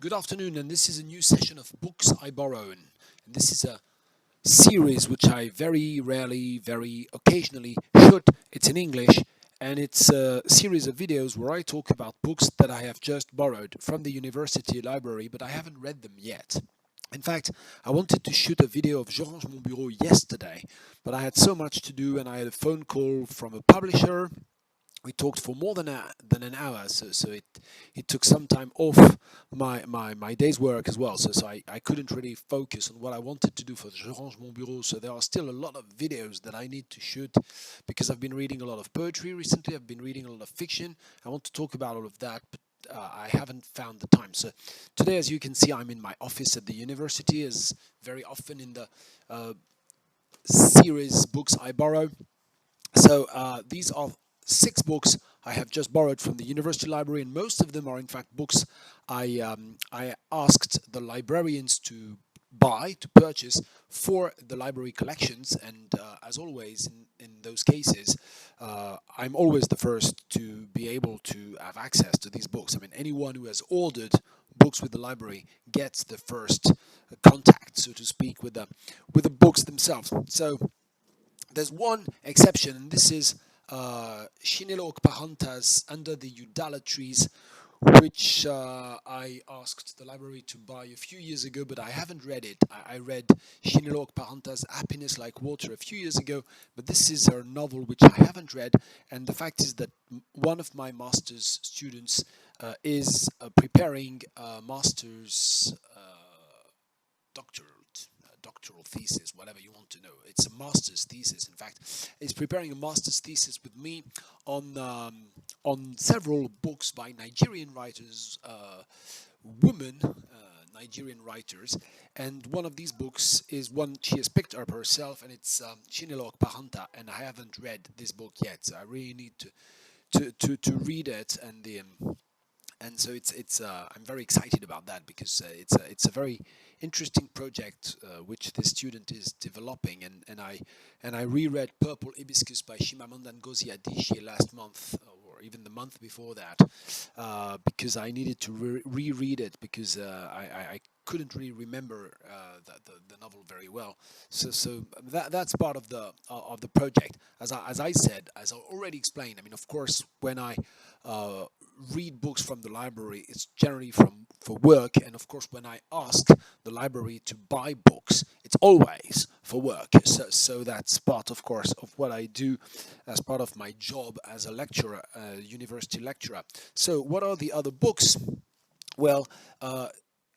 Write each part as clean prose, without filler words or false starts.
Good afternoon, and this is a new session of Books I Borrow. And this is a series which I very rarely, very occasionally shoot. It's in English, and it's a series of videos where I talk about books that I have just borrowed from the university library, but I haven't read them yet. In fact, I wanted to shoot a video of Je range mon bureau yesterday, but I had so much to do, and I had a phone call from a publisher. We talked for more than an hour, so it took some time off my day's work as well. So I couldn't really focus on what I wanted to do for Je range mon bureau. So there are still a lot of videos that I need to shoot because I've been reading a lot of poetry recently. I've been reading a lot of fiction. I want to talk about all of that, but I haven't found the time. So today, as you can see, I'm in my office at the university, as very often in the series Books I Borrow. So these are 6 books I have just borrowed from the university library, and most of them are in fact books I asked the librarians to purchase for the library collections. And as always in those cases, I'm always the first to be able to have access to these books. I mean, anyone who has ordered books with the library gets the first contact, so to speak, with the books themselves. So there's one exception, and this is Shinelo Okpahanta's Under the Udala Trees, which I asked the library to buy a few years ago, but I haven't read it. I read Shinelo Okpahanta's Happiness Like Water a few years ago, but this is her novel which I haven't read, and the fact is that one of my master's students is preparing a master's doctoral thesis, whatever you want to know. It's a master's thesis, in fact. He's preparing a master's thesis with me on several books by Nigerian writers, women Nigerian writers, and one of these books is one she has picked up herself, and it's Shinelo Okpahanta, and I haven't read this book yet, so I really need to read it, and so it's I'm very excited about that because it's a very interesting project which the student is developing, and I reread Purple Hibiscus by Chimamanda Ngozi Adichie last month, or even the month before that, because I needed to reread it because I couldn't really remember the novel very well. So that's part of the project. As I said, as I already explained, I mean, of course, when I read books from the library, it's generally for work, and of course when I ask the library to buy books, it's always for work. So that's part, of course, of what I do as part of my job as a lecturer, a university lecturer. So what are the other books? Well,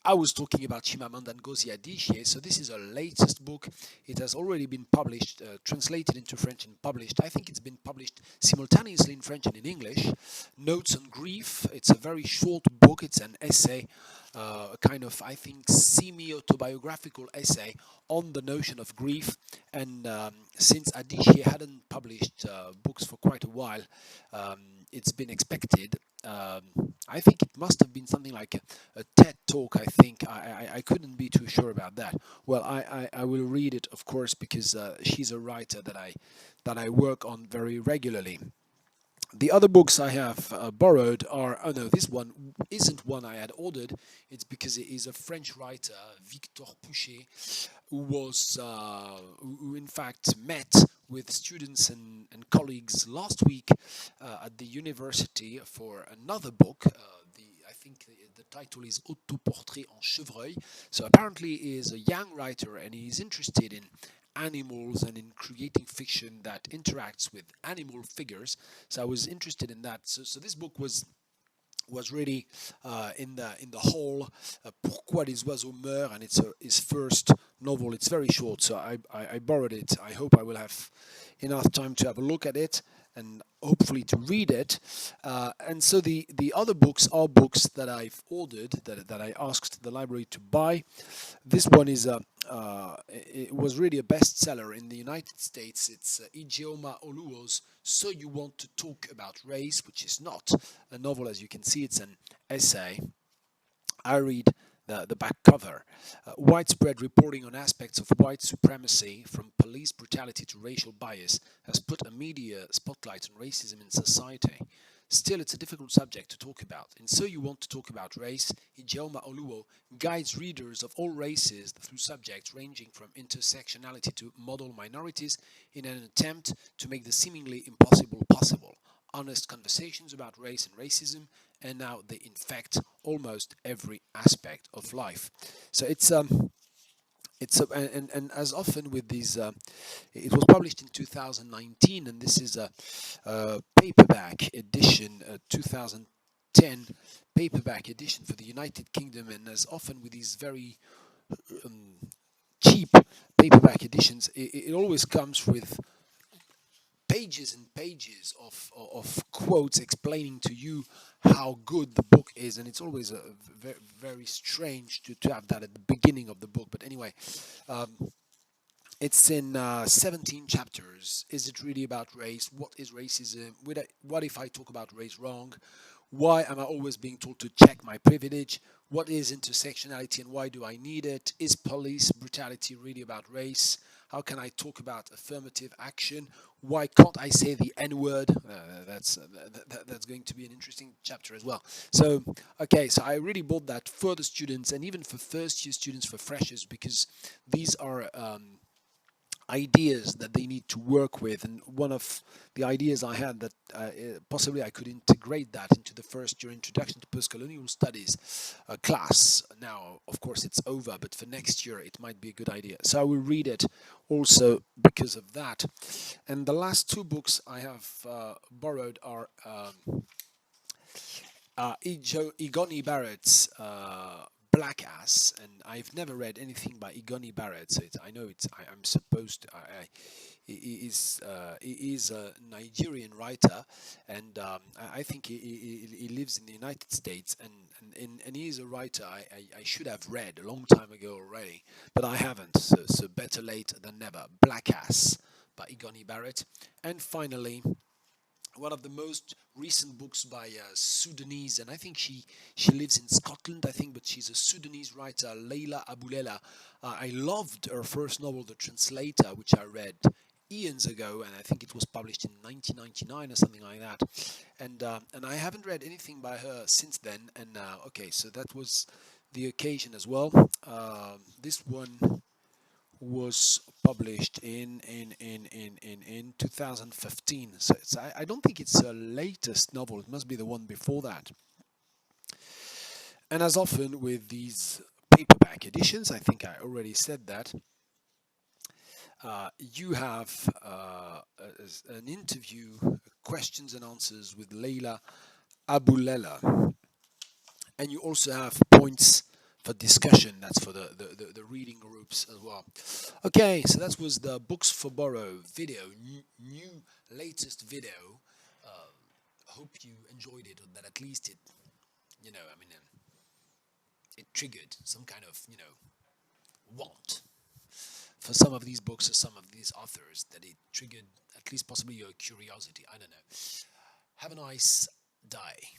I was talking about Chimamanda Ngozi Adichie, so this is her latest book. It has already been published, translated into French and published. I think it's been published simultaneously in French and in English. Notes on Grief. It's a very short book. It's an essay, a kind of, I think, semi-autobiographical essay on the notion of grief. And since Adichie hadn't published books for quite a while, it's been expected. I think it must have been something like a TED talk. I think I couldn't be too sure about that. Well, I will read it, of course, because she's a writer that I work on very regularly. The other books I have borrowed are, oh no, this one isn't one I had ordered. It's because it is a French writer, Victor Pouchet, who in fact met with students and colleagues last week at the university for another book. I think the title is Autoportrait en chevreuil. So apparently he is a young writer, and he is interested in animals and in creating fiction that interacts with animal figures. So I was interested in that. So this book was really in the whole Pourquoi les oiseaux meurent, and it's his first novel. It's very short, so I borrowed it. I hope I will have enough time to have a look at it and hopefully to read it. And so the other books are books that I've ordered, that I asked the library to buy. This one is it was really a bestseller in the United States. It's Ijeoma Oluo's So You Want to Talk About Race, which is not a novel, as you can see. It's an essay. I read the back cover. Widespread reporting on aspects of white supremacy, from police brutality to racial bias, has put a media spotlight on racism in society. Still, it's a difficult subject to talk about. And so you want to talk about race. Ijeoma Oluwo guides readers of all races through subjects ranging from intersectionality to model minorities in an attempt to make the seemingly impossible possible. Honest conversations about race and racism, and now they infect almost every aspect of life. So and as often with these, it was published in 2019, and this is a paperback edition, 2010 paperback edition for the United Kingdom. And as often with these very um, cheap paperback editions, it always comes with pages and pages of quotes explaining to you how good the book is, and it's always very, very strange to have that at the beginning of the book. But anyway, um, it's in 17 chapters. Is it really about race? What is racism? What if I talk about race wrong? Why am I always being told to check my privilege? What is intersectionality and why do I need it? Is police brutality really about race? How can I talk about affirmative action? Why can't I say the N word? That's going to be an interesting chapter as well. So, okay, so I really bought that for the students and even for first year students, for freshers, because these are ideas that they need to work with. And one of the ideas I had that possibly I could integrate that into the first year introduction to postcolonial studies class. Now, of course, it's over, but for next year it might be a good idea. So I will read it also because of that. And the last two books I have borrowed are Igoni Barrett's Black Ass, and I've never read anything by Igoni Barrett, so I know I'm supposed to. He is a Nigerian writer, and I think he lives in the United States, and he is a writer I should have read a long time ago already, but I haven't. So better late than never. Black Ass by Igoni Barrett, and finally, one of the most recent books by a Sudanese, and I think she lives in Scotland, I think, but she's a Sudanese writer, Leila Abulela. I loved her first novel, The Translator, which I read eons ago, and I think it was published in 1999 or something like that. And I haven't read anything by her since then. And okay, so that was the occasion as well. This one was published in 2015. So I don't think it's her latest novel. It must be the one before that. And as often with these paperback editions, I think I already said that, you have an interview, questions and answers with Leila Abulela. And you also have points for discussion. That's for the reading groups as well. Okay, so that was the Books for Borrow video, new latest video. Hope you enjoyed it, or that at least it triggered some kind of, want for some of these books or some of these authors, that it triggered at least possibly your curiosity. I don't know. Have a nice day.